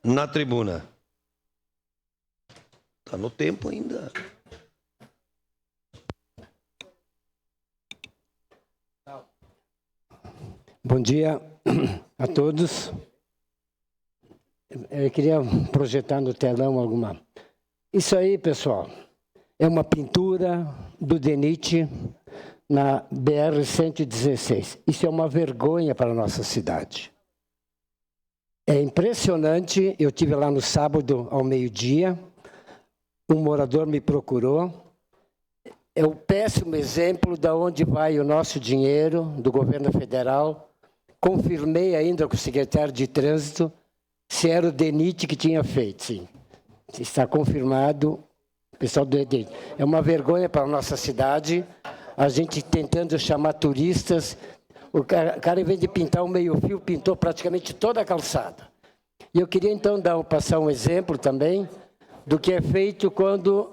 na tribuna. Está no tempo ainda. Bom dia a todos. Eu queria projetar no telão alguma. Isso aí, pessoal, é uma pintura do DENIT na BR-116. Isso é uma vergonha para a nossa cidade. É impressionante, eu estive lá no sábado ao meio-dia, um morador me procurou. É um péssimo exemplo de onde vai o nosso dinheiro, do governo federal. Confirmei ainda com o secretário de Trânsito se era o DENIT que tinha feito, sim. Está confirmado, pessoal do DENIT. É uma vergonha para a nossa cidade, a gente tentando chamar turistas. O cara, em vez de pintar um meio-fio, pintou praticamente toda a calçada. E eu queria, então, passar um exemplo também do que é feito quando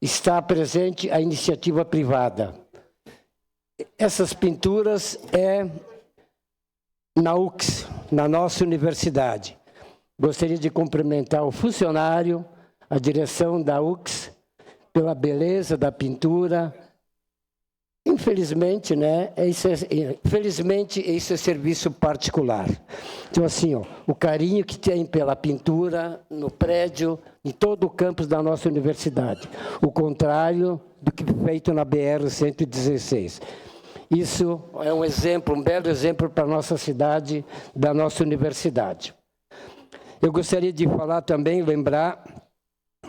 está presente a iniciativa privada. Essas pinturas na UX, na nossa universidade. Gostaria de cumprimentar o funcionário, a direção da UX, pela beleza da pintura. Infelizmente, né, infelizmente, isso é serviço particular. Então, assim, ó, o carinho que tem pela pintura no prédio, em todo o campus da nossa universidade. O contrário do que feito na BR-116. Isso é um exemplo, um belo exemplo para a nossa cidade, da nossa universidade. Eu gostaria de falar também, lembrar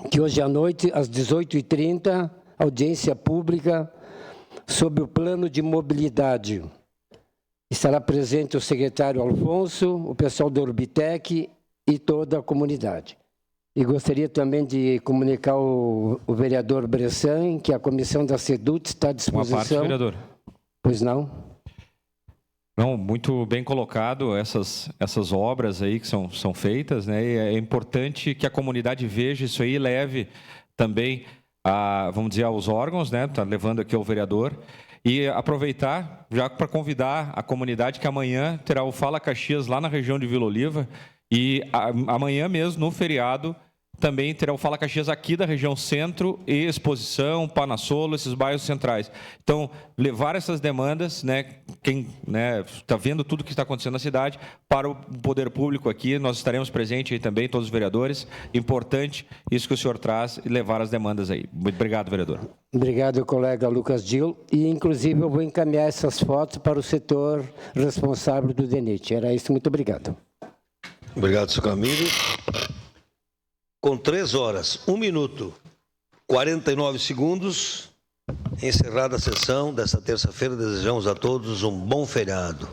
que hoje à noite, às 18h30, audiência pública sobre o plano de mobilidade. Estará presente o secretário Alfonso, o pessoal da Orbitec e toda a comunidade. E gostaria também de comunicar o vereador Bressan, que a comissão da SEDUT está à disposição. Uma parte, vereador. Pois não? Não, muito bem colocado essas obras aí que são feitas, né? E é importante que a comunidade veja isso aí e leve também vamos dizer, aos órgãos, né? Está levando aqui ao vereador. E aproveitar já para convidar a comunidade que amanhã terá o Fala Caxias lá na região de Vila Oliva. E amanhã mesmo, no feriado, também terá o Fala Caxias aqui da região centro e Exposição, Panassolo, esses bairros centrais. Então, levar essas demandas, né, quem está vendo tudo o que está acontecendo na cidade, para o poder público aqui, nós estaremos presentes aí também, todos os vereadores. Importante isso que o senhor traz e levar as demandas aí. Muito obrigado, vereador. Obrigado, colega Lucas Dil. E, inclusive, eu vou encaminhar essas fotos para o setor responsável do DENIT. Era isso, muito obrigado. Obrigado, senhor Camilo. Com 3 horas, 1 minuto, 49 segundos, encerrada a sessão desta terça-feira, desejamos a todos um bom feriado.